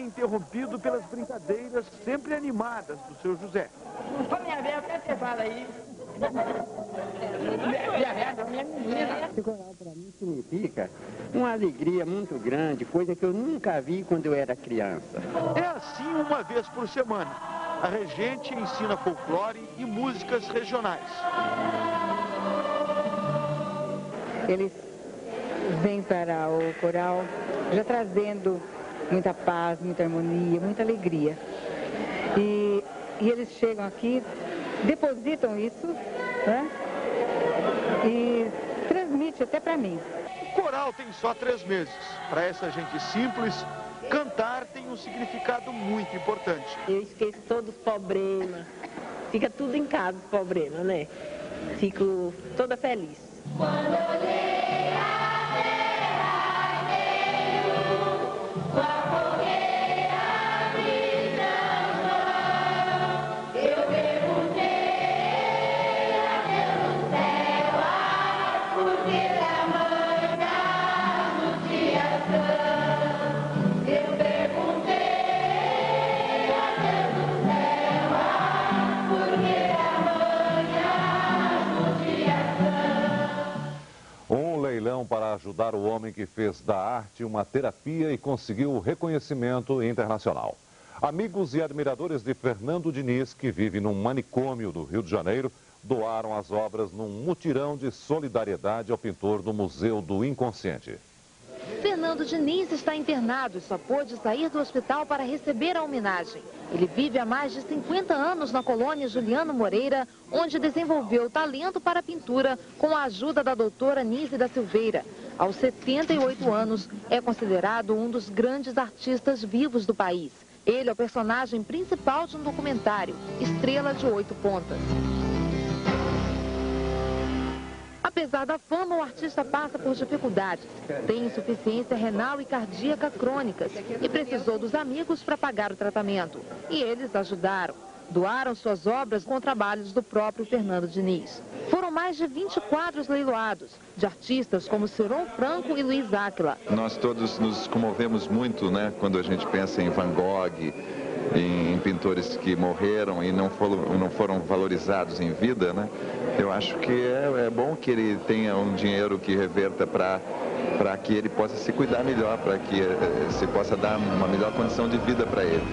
interrompido pelas brincadeiras sempre animadas do seu José. Minha velha, o que você fala aí? Minha velha, não, minha menina. Esse coral para mim significa uma alegria muito grande, coisa que eu nunca vi quando eu era criança. É assim uma vez por semana. A regente ensina folclore e músicas regionais. Eles vêm para o coral já trazendo muita paz, muita harmonia, muita alegria. E eles chegam aqui, depositam isso, né? E transmite até para mim. O coral tem só 3 meses. Para essa gente simples, cantar tem um significado muito importante. Eu esqueço todos os problemas. Fica tudo em casa, os problemas, né? Fico toda feliz. Quando olhei a terra veio, sua fogueira me chamou. Eu perguntei a Deus do céu, por que tamanha anunciação? Eu perguntei a Deus do céu, por que tamanha anunciação? Um leilão para ajudar o homem que fez da arte uma terapia e conseguiu o reconhecimento internacional. Amigos e admiradores de Fernando Diniz, que vive num manicômio do Rio de Janeiro, doaram as obras num mutirão de solidariedade ao pintor do Museu do Inconsciente. Fernando Diniz está internado e só pôde sair do hospital para receber a homenagem. Ele vive há mais de 50 anos na colônia Juliano Moreira, onde desenvolveu talento para a pintura com a ajuda da doutora Nise da Silveira. Aos 78 anos, é considerado um dos grandes artistas vivos do país. Ele é o personagem principal de um documentário, Estrela de 8 Pontas. Apesar da fama, o artista passa por dificuldades. Tem insuficiência renal e cardíaca crônicas e precisou dos amigos para pagar o tratamento. E eles ajudaram. Doaram suas obras com trabalhos do próprio Fernando Diniz. Foram mais de 20 quadros leiloados, de artistas como Ciron Franco e Luiz Áquila. Nós todos nos comovemos muito, né, quando a gente pensa em Van Gogh, em pintores que morreram e não foram valorizados em vida, né? Eu acho que é bom que ele tenha um dinheiro que reverta para que ele possa se cuidar melhor, para que se possa dar uma melhor condição de vida para ele.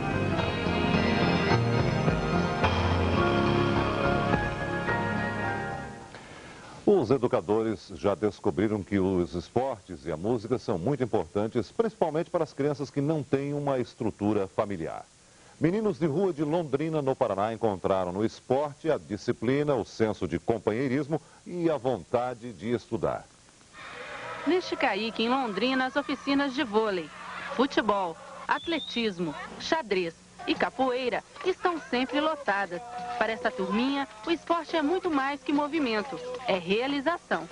Os educadores já descobriram que os esportes e a música são muito importantes, principalmente para as crianças que não têm uma estrutura familiar. Meninos de rua de Londrina, no Paraná, encontraram no esporte a disciplina, o senso de companheirismo e a vontade de estudar. Neste CAIC, em Londrina, as oficinas de vôlei, futebol, atletismo, xadrez e capoeira estão sempre lotadas. Para essa turminha, o esporte é muito mais que movimento, é realização.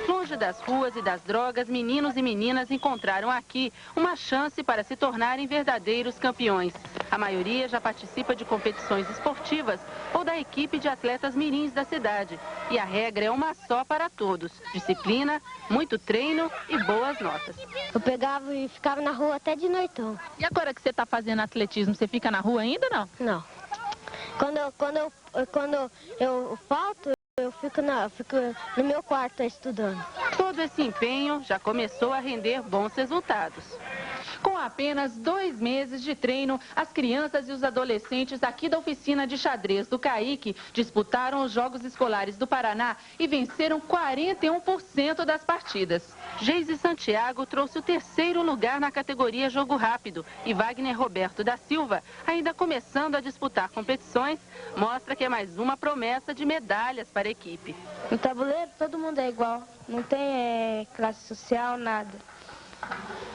Longe das ruas e das drogas, meninos e meninas encontraram aqui uma chance para se tornarem verdadeiros campeões. A maioria já participa de competições esportivas ou da equipe de atletas mirins da cidade. E a regra é uma só para todos: disciplina, muito treino e boas notas. Eu pegava e ficava na rua até de noitão. E agora que você está fazendo atletismo, você fica na rua ainda, não? Não. Quando eu falto, eu fico no meu quarto estudando. Todo esse empenho já começou a render bons resultados. Com apenas 2 meses de treino, as crianças e os adolescentes aqui da oficina de xadrez do CAIC disputaram os Jogos Escolares do Paraná e venceram 41% das partidas. Geise Santiago trouxe o 3º lugar na categoria Jogo Rápido e Wagner Roberto da Silva, ainda começando a disputar competições, mostra que é mais uma promessa de medalhas para a equipe. No tabuleiro todo mundo é igual, não tem classe social, nada.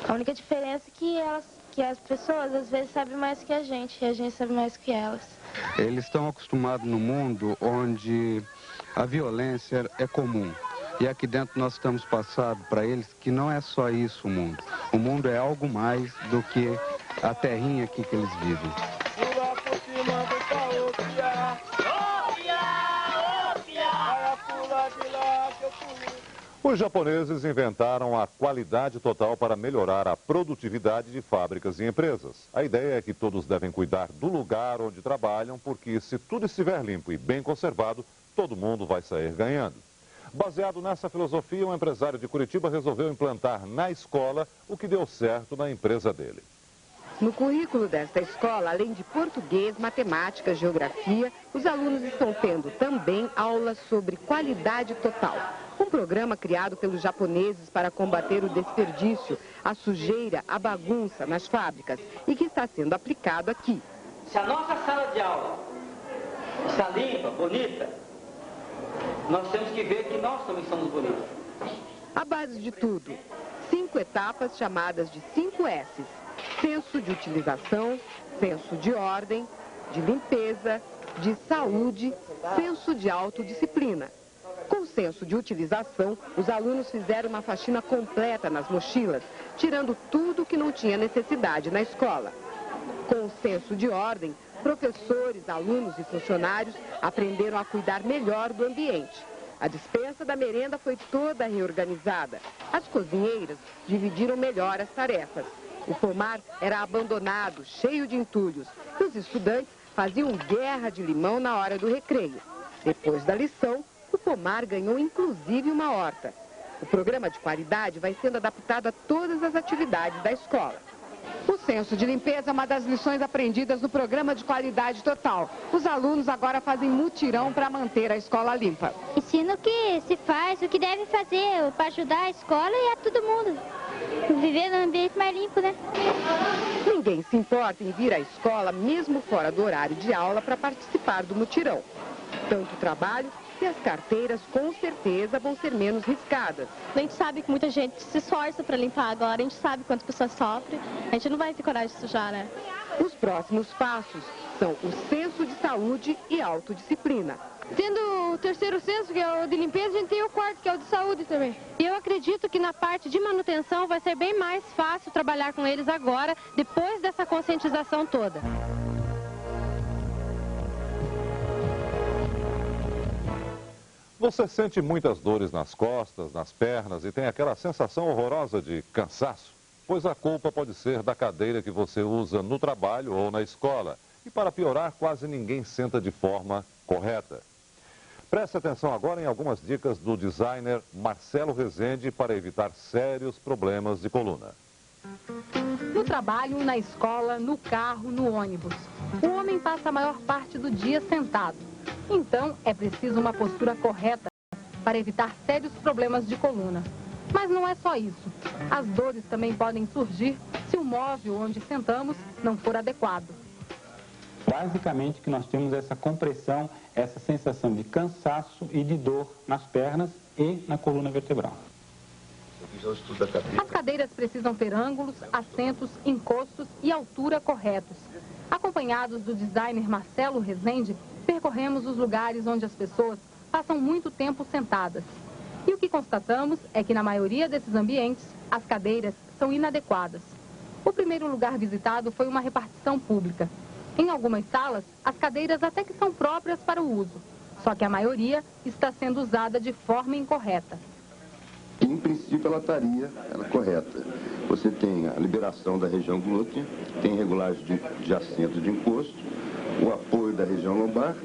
A única diferença é que as pessoas às vezes sabem mais que a gente e a gente sabe mais que elas. Eles estão acostumados no mundo onde a violência é comum. E aqui dentro nós estamos passando para eles que não é só isso o mundo. O mundo é algo mais do que a terrinha aqui que eles vivem. Os japoneses inventaram a qualidade total para melhorar a produtividade de fábricas e empresas. A ideia é que todos devem cuidar do lugar onde trabalham, porque se tudo estiver limpo e bem conservado, todo mundo vai sair ganhando. Baseado nessa filosofia, um empresário de Curitiba resolveu implantar na escola o que deu certo na empresa dele. No currículo desta escola, além de português, matemática, geografia, os alunos estão tendo também aulas sobre qualidade total. Um programa criado pelos japoneses para combater o desperdício, a sujeira, a bagunça nas fábricas e que está sendo aplicado aqui. Se a nossa sala de aula está limpa, bonita, nós temos que ver que nós também somos bonitos. A base de tudo, 5 etapas chamadas de 5 S's. Senso de utilização, senso de ordem, de limpeza, de saúde, senso de autodisciplina. Com o senso de utilização, os alunos fizeram uma faxina completa nas mochilas, tirando tudo que não tinha necessidade na escola. Com o senso de ordem, professores, alunos e funcionários aprenderam a cuidar melhor do ambiente. A despensa da merenda foi toda reorganizada. As cozinheiras dividiram melhor as tarefas. O pomar era abandonado, cheio de entulhos, e os estudantes faziam guerra de limão na hora do recreio. Depois da lição, o pomar ganhou inclusive uma horta. O programa de qualidade vai sendo adaptado a todas as atividades da escola. O senso de limpeza é uma das lições aprendidas no programa de qualidade total. Os alunos agora fazem mutirão para manter a escola limpa. Ensina o que se faz, o que deve fazer para ajudar a escola e a todo mundo. Viver num ambiente mais limpo, né? Ninguém se importa em vir à escola, mesmo fora do horário de aula, para participar do mutirão. Tanto o trabalho e as carteiras, com certeza, vão ser menos riscadas. A gente sabe que muita gente se esforça para limpar agora, a gente sabe quantas pessoas sofrem, a gente não vai ter coragem de sujar, né? Os próximos passos são o senso de saúde e autodisciplina. Tendo o terceiro senso, que é o de limpeza, a gente tem o quarto, que é o de saúde também. E eu acredito que na parte de manutenção vai ser bem mais fácil trabalhar com eles agora, depois dessa conscientização toda. Você sente muitas dores nas costas, nas pernas e tem aquela sensação horrorosa de cansaço? Pois a culpa pode ser da cadeira que você usa no trabalho ou na escola. E para piorar, quase ninguém senta de forma correta. Preste atenção agora em algumas dicas do designer Marcelo Rezende para evitar sérios problemas de coluna. No trabalho, na escola, no carro, no ônibus. O homem passa a maior parte do dia sentado. Então, é preciso uma postura correta para evitar sérios problemas de coluna. Mas não é só isso. As dores também podem surgir se o móvel onde sentamos não for adequado. Basicamente, que nós temos essa compressão, essa sensação de cansaço e de dor nas pernas e na coluna vertebral. As cadeiras precisam ter ângulos, assentos, encostos e altura corretos. Acompanhados do designer Marcelo Rezende, percorremos os lugares onde as pessoas passam muito tempo sentadas. E o que constatamos é que na maioria desses ambientes, as cadeiras são inadequadas. O primeiro lugar visitado foi uma repartição pública. Em algumas salas, as cadeiras até que são próprias para o uso, só que a maioria está sendo usada de forma incorreta. Em princípio, ela estaria correta. Você tem a liberação da região glútea, tem regulagem de assento de encosto, o apoio da região lombar,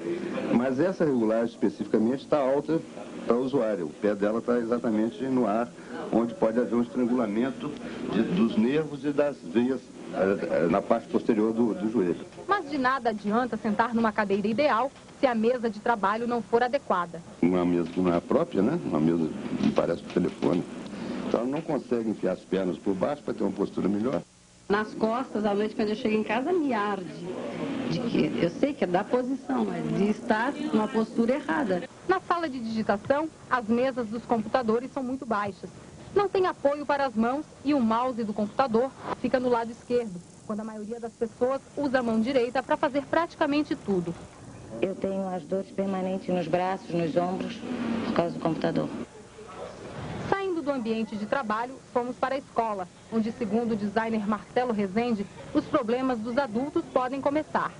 mas essa regulagem especificamente está alta para o usuário. O pé dela está exatamente no ar, onde pode haver um estrangulamento dos nervos e das veias na parte posterior do joelho. Mas de nada adianta sentar numa cadeira ideal se a mesa de trabalho não for adequada. Uma mesa que não é própria, né? Uma mesa que parece um telefone. Então ela não consegue enfiar as pernas por baixo para ter uma postura melhor. Nas costas, à noite, quando eu chego em casa, me arde. Eu sei que é da posição, mas de estar numa postura errada. Na sala de digitação, as mesas dos computadores são muito baixas. Não tem apoio para as mãos e o mouse do computador fica no lado esquerdo, quando a maioria das pessoas usa a mão direita para fazer praticamente tudo. Eu tenho as dores permanentes nos braços, nos ombros, por causa do computador. Saindo do ambiente de trabalho, fomos para a escola, onde, segundo o designer Marcelo Rezende, os problemas dos adultos podem começar.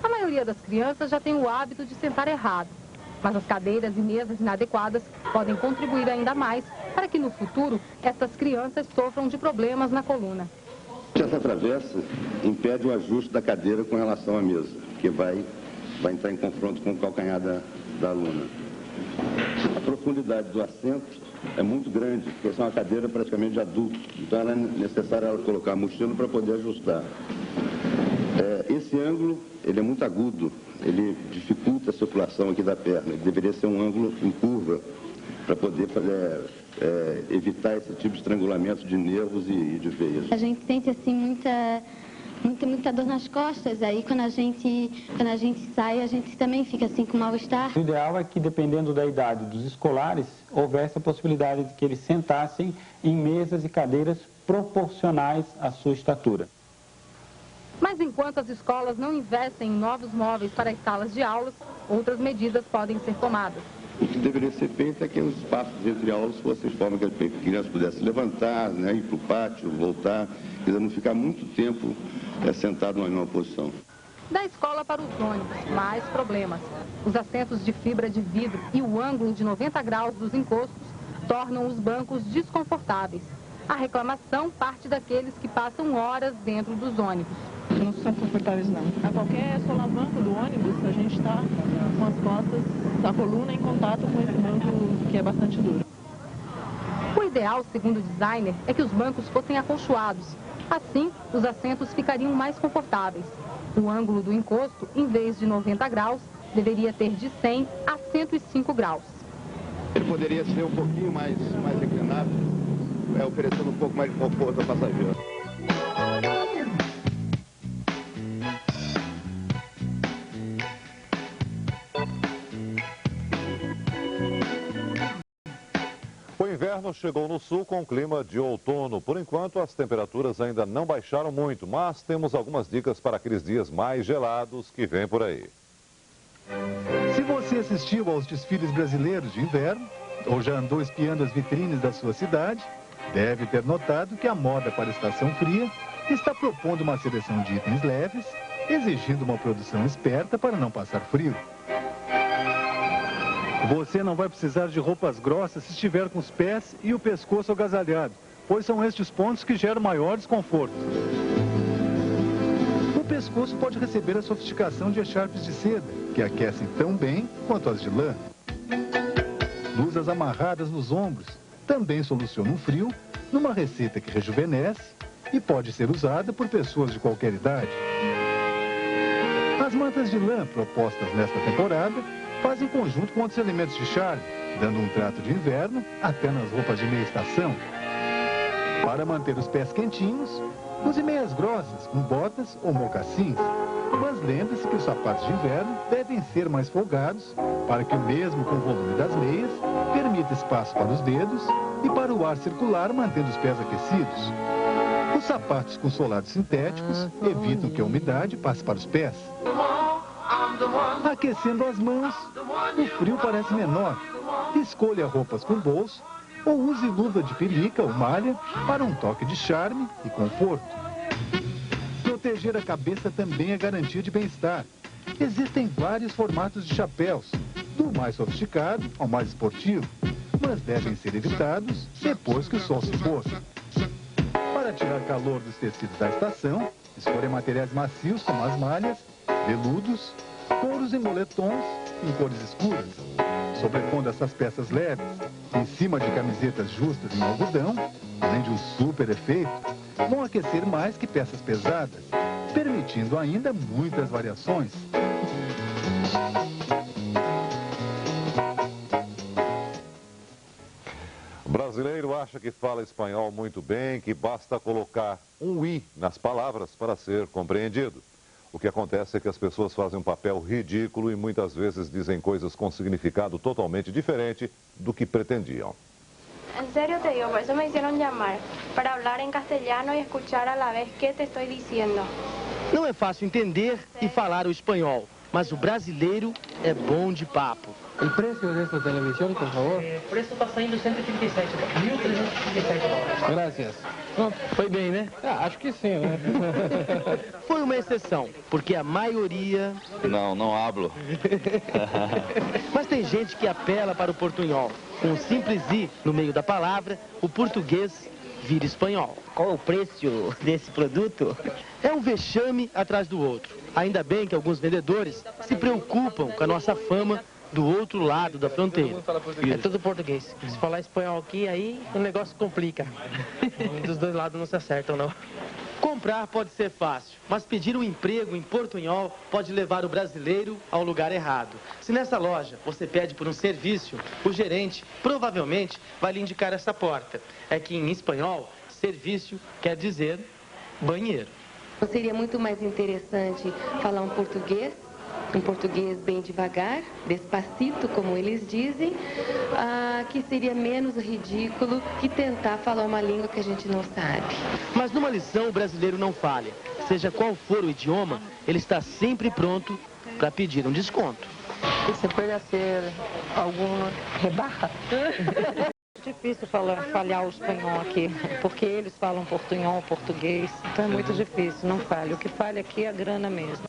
A maioria das crianças já tem o hábito de sentar errado, mas as cadeiras e mesas inadequadas podem contribuir ainda mais para que no futuro essas crianças sofram de problemas na coluna. Essa travessa impede o ajuste da cadeira com relação à mesa, porque vai entrar em confronto com o calcanhar da aluna. A profundidade do assento é muito grande, porque essa é uma cadeira praticamente de adulto, então é necessário ela colocar a mochila para poder ajustar. Esse ângulo, ele é muito agudo, ele dificulta a circulação aqui da perna, ele deveria ser um ângulo em curva, para poder evitar esse tipo de estrangulamento de nervos e de veias. A gente sente assim muita dor nas costas, aí quando a gente sai, a gente também fica assim com mal-estar. O ideal é que, dependendo da idade dos escolares, houvesse a possibilidade de que eles sentassem em mesas e cadeiras proporcionais à sua estatura. Mas enquanto as escolas não investem em novos móveis para as salas de aulas, outras medidas podem ser tomadas. O que deveria ser feito é que os espaços entre aulas fossem de forma que a criança pudesse levantar, né, ir para o pátio, voltar, e não ficar muito tempo sentado na mesma posição. Da escola para os ônibus, mais problemas. Os assentos de fibra de vidro e o ângulo de 90 graus dos encostos tornam os bancos desconfortáveis. A reclamação parte daqueles que passam horas dentro dos ônibus. Não são confortáveis não. A qualquer solavanco do ônibus, a gente está com as costas, a coluna em contato com esse banco que é bastante duro. O ideal, segundo o designer, é que os bancos fossem acolchoados. Assim, os assentos ficariam mais confortáveis. O ângulo do encosto, em vez de 90 graus, deveria ter de 100 a 105 graus. Ele poderia ser um pouquinho mais inclinado, oferecendo um pouco mais de conforto ao passageiro. O inverno chegou no sul com clima de outono. Por enquanto, as temperaturas ainda não baixaram muito, mas temos algumas dicas para aqueles dias mais gelados que vêm por aí. Se você assistiu aos desfiles brasileiros de inverno, ou já andou espiando as vitrines da sua cidade, deve ter notado que a moda para a estação fria está propondo uma seleção de itens leves, exigindo uma produção esperta para não passar frio. Você não vai precisar de roupas grossas se estiver com os pés e o pescoço agasalhado, pois são estes pontos que geram maior desconforto. O pescoço pode receber a sofisticação de echarpes de seda, que aquecem tão bem quanto as de lã. Blusas amarradas nos ombros também solucionam o frio numa receita que rejuvenesce e pode ser usada por pessoas de qualquer idade. As mantas de lã propostas nesta temporada fazem conjunto com outros elementos de charme, dando um trato de inverno até nas roupas de meia estação. Para manter os pés quentinhos, use meias grossas com botas ou mocassins, mas lembre-se que os sapatos de inverno devem ser mais folgados para que, mesmo com o volume das meias, permita espaço para os dedos e para o ar circular, mantendo os pés aquecidos. Os sapatos com solados sintéticos evitam que a umidade passe para os pés. Aquecendo as mãos, o frio parece menor. Escolha roupas com bolso ou use luva de pelica ou malha para um toque de charme e conforto. Proteger a cabeça também é garantia de bem-estar. Existem vários formatos de chapéus, do mais sofisticado ao mais esportivo, mas devem ser evitados depois que o sol se pôr. Para tirar calor dos tecidos da estação, escolha materiais macios como as malhas, veludos, couros e moletons em cores escuras. Sobrepondo essas peças leves, em cima de camisetas justas em algodão, além de um super efeito, vão aquecer mais que peças pesadas, permitindo ainda muitas variações. O brasileiro acha que fala espanhol muito bem, que basta colocar um i nas palavras para ser compreendido. O que acontece é que as pessoas fazem um papel ridículo e muitas vezes dizem coisas com significado totalmente diferente do que pretendiam. En serio te digo, por eso me hicieron llamar, para hablar en castellano y escuchar a la vez qué te estoy diciendo. Não é fácil entender e falar o espanhol. mas o brasileiro é bom de papo. O preço dessa televisão, por favor? O preço está saindo 137, 1.337 dólares. Graças. Pronto, foi bem, né? Acho que sim, né? Foi uma exceção, porque a maioria... Não hablo. Mas tem gente que apela para o portunhol. Com um simples i no meio da palavra, o português vira espanhol. Qual o preço desse produto? É um vexame atrás do outro. Ainda bem que alguns vendedores se preocupam com a nossa fama do outro lado da fronteira. É tudo português. Se falar espanhol aqui, aí o negócio complica. Dos dois lados não se acertam, não. Comprar pode ser fácil, mas pedir um emprego em portunhol pode levar o brasileiro ao lugar errado. Se nessa loja você pede por um serviço, o gerente provavelmente vai lhe indicar essa porta. É que em espanhol, serviço quer dizer banheiro. Seria muito mais interessante falar um português bem devagar, despacito, como eles dizem, que seria menos ridículo que tentar falar uma língua que a gente não sabe. Mas numa lição o brasileiro não falha. Seja qual for o idioma, ele está sempre pronto para pedir um desconto. Você pode ser alguma rebarra? É difícil falhar o espanhol aqui, porque eles falam portunhol, português, então é muito difícil, não falha. O que falha aqui é a grana mesmo.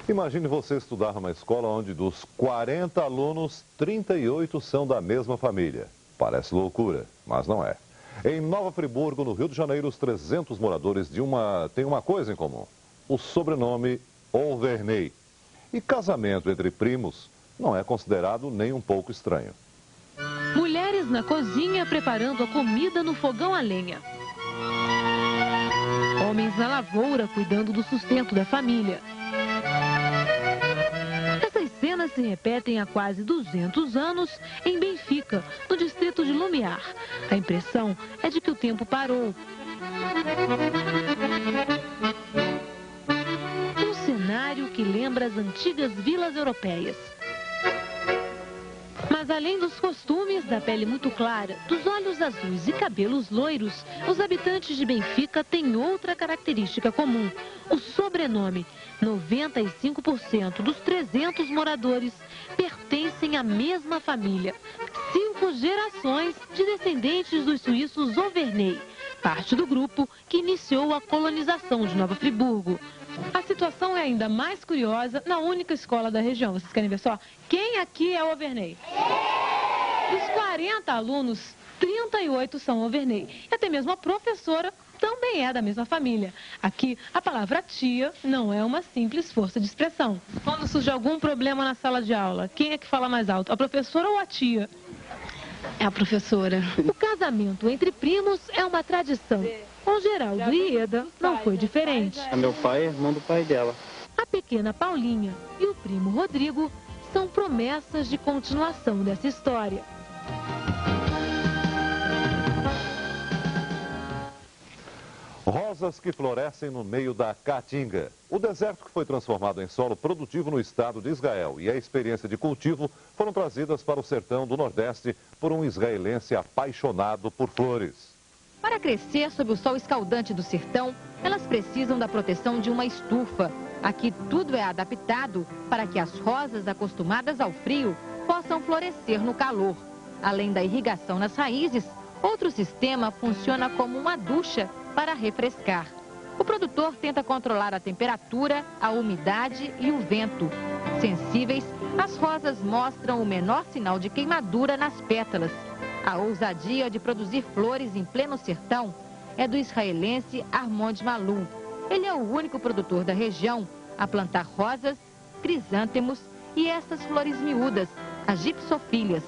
Imagine você estudar numa escola onde dos 40 alunos, 38 são da mesma família. Parece loucura, mas não é. Em Nova Friburgo, no Rio de Janeiro, os 300 moradores têm uma coisa em comum: o sobrenome Overney. E casamento entre primos não é considerado nem um pouco estranho. Mulheres na cozinha preparando a comida no fogão a lenha. Homens na lavoura cuidando do sustento da família. Essas cenas se repetem há quase 200 anos em Benfica, no distrito de Lumiar. A impressão é de que o tempo parou. Um cenário que lembra as antigas vilas europeias. Mas além dos costumes, da pele muito clara, dos olhos azuis e cabelos loiros, os habitantes de Benfica têm outra característica comum: o sobrenome. 95% dos 300 moradores pertencem à mesma família. 5 gerações de descendentes dos suíços Overney, parte do grupo que iniciou a colonização de Nova Friburgo. A situação é ainda mais curiosa na única escola da região. Vocês querem ver só? Quem aqui é Overney? Dos 40 alunos, 38 são Overney. E até mesmo a professora também é da mesma família. Aqui, a palavra tia não é uma simples força de expressão. Quando surge algum problema na sala de aula, quem é que fala mais alto? A professora ou a tia? É a professora. O casamento entre primos é uma tradição. Com Geraldo e Eda não foi diferente. Meu pai é irmão do pai dela. A pequena Paulinha e o primo Rodrigo são promessas de continuação dessa história. Rosas que florescem no meio da Caatinga. O deserto que foi transformado em solo produtivo no estado de Israel e a experiência de cultivo foram trazidas para o sertão do Nordeste por um israelense apaixonado por flores. Para crescer sob o sol escaldante do sertão, elas precisam da proteção de uma estufa. Aqui tudo é adaptado para que as rosas acostumadas ao frio possam florescer no calor. Além da irrigação nas raízes, outro sistema funciona como uma ducha para refrescar. O produtor tenta controlar a temperatura, a umidade e o vento. Sensíveis, as rosas mostram o menor sinal de queimadura nas pétalas. A ousadia de produzir flores em pleno sertão é do israelense Armond Malou. Ele é o único produtor da região a plantar rosas, crisântemos e essas flores miúdas, as gipsofílias.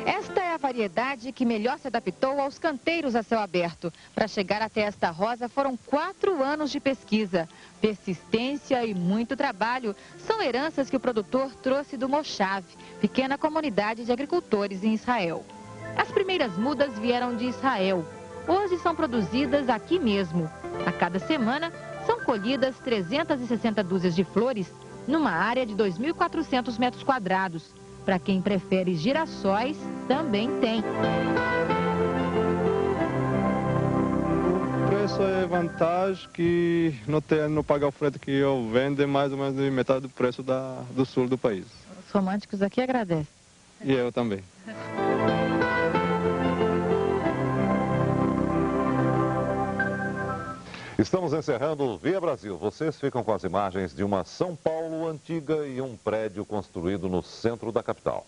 Esta é a variedade que melhor se adaptou aos canteiros a céu aberto. Para chegar até esta rosa foram 4 anos de pesquisa. Persistência e muito trabalho são heranças que o produtor trouxe do Moshav, pequena comunidade de agricultores em Israel. As primeiras mudas vieram de Israel. Hoje são produzidas aqui mesmo. A cada semana são colhidas 360 dúzias de flores numa área de 2.400 metros quadrados. Para quem prefere girassóis, também tem. O preço é vantagem que não pagar o frete que eu vendo é mais ou menos metade do preço do sul do país. Os românticos aqui agradecem. E eu também. Estamos encerrando o Via Brasil. Vocês ficam com as imagens de uma São Paulo antiga e um prédio construído no centro da capital.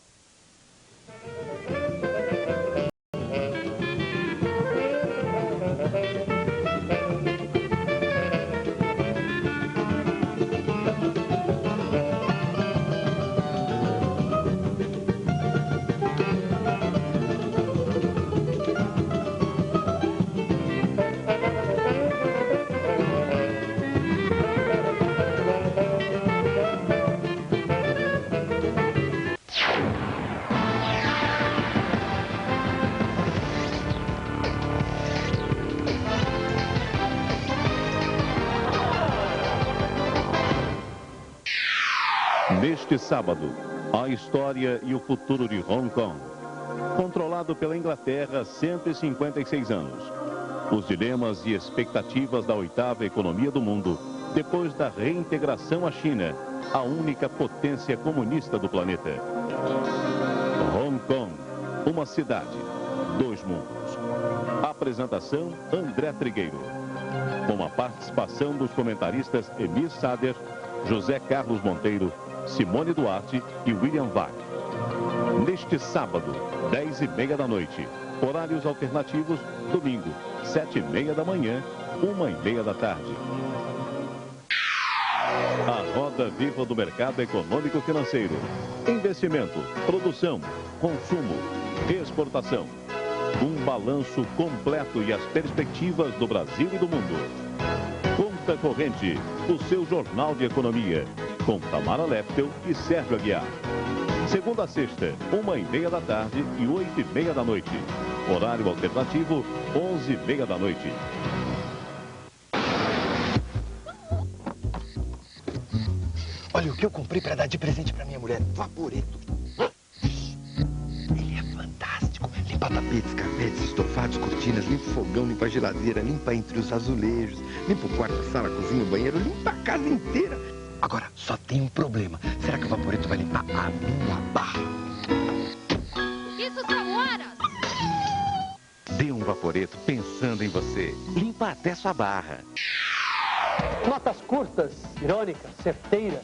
Neste sábado, a história e o futuro de Hong Kong. Controlado pela Inglaterra há 156 anos. Os dilemas e expectativas da oitava economia do mundo, depois da reintegração à China, a única potência comunista do planeta. Hong Kong, uma cidade, dois mundos. Apresentação, André Trigueiro. Com a participação dos comentaristas Emir Sader, José Carlos Monteiro, Simone Duarte e William Vac. Neste sábado, 10h30 da noite. Horários alternativos, domingo, 7h30 da manhã, 1h30 da tarde. A roda viva do mercado econômico-financeiro. Investimento, produção, consumo, exportação. Um balanço completo e as perspectivas do Brasil e do mundo. Conta Corrente, o seu jornal de economia. Com Tamara Leptel e Sérgio Aguiar. Segunda a sexta, 1h30 da tarde e 8h30 da noite. Horário alternativo, 11h30 da noite. Olha o que eu comprei para dar de presente para minha mulher. Vaporeto. Ele é fantástico. Limpa tapetes, carpetes, estofados, cortinas, limpa o fogão, limpa a geladeira, limpa entre os azulejos, limpa o quarto, a sala, a cozinha, o banheiro, limpa a casa inteira. Agora, só tem um problema. Será que o Vaporeto vai limpar a minha barra? Isso são horas! Dê um Vaporeto pensando em você. Limpa até sua barra. Notas curtas, irônicas, certeiras.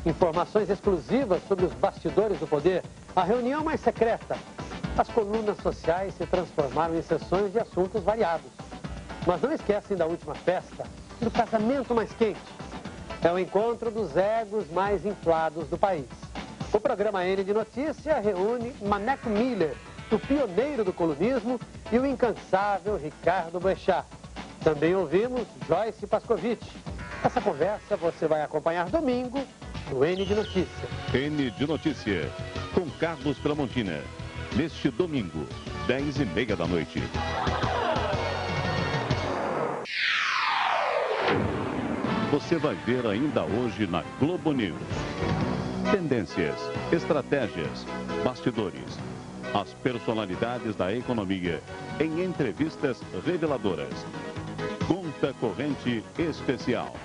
Informações exclusivas sobre os bastidores do poder. A reunião mais secreta. As colunas sociais se transformaram em sessões de assuntos variados. Mas não esquecem da última festa, do casamento mais quente. É o encontro dos egos mais inflados do país. O programa N de Notícia reúne Maneco Miller, o pioneiro do colunismo, e o incansável Ricardo Boechat. Também ouvimos Joyce Pascovitch. Essa conversa você vai acompanhar domingo no N de Notícia. N de Notícia, com Carlos Tramontina. Neste domingo, 10h30 da noite. Você vai ver ainda hoje na Globo News. Tendências, estratégias, bastidores. As personalidades da economia em entrevistas reveladoras. Conta Corrente Especial.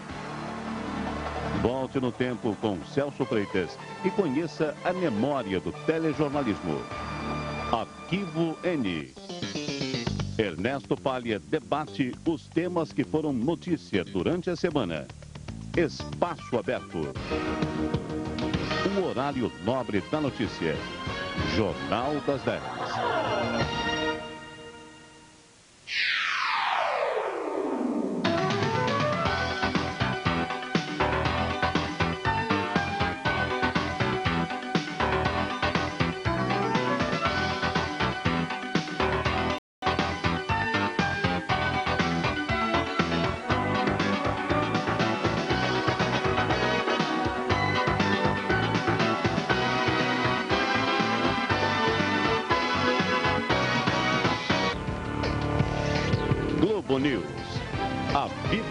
Volte no tempo com Celso Freitas e conheça a memória do telejornalismo. Arquivo N. Ernesto Palha debate os temas que foram notícia durante a semana. Espaço Aberto. O horário nobre da notícia. Jornal das 10. Globo News. A vida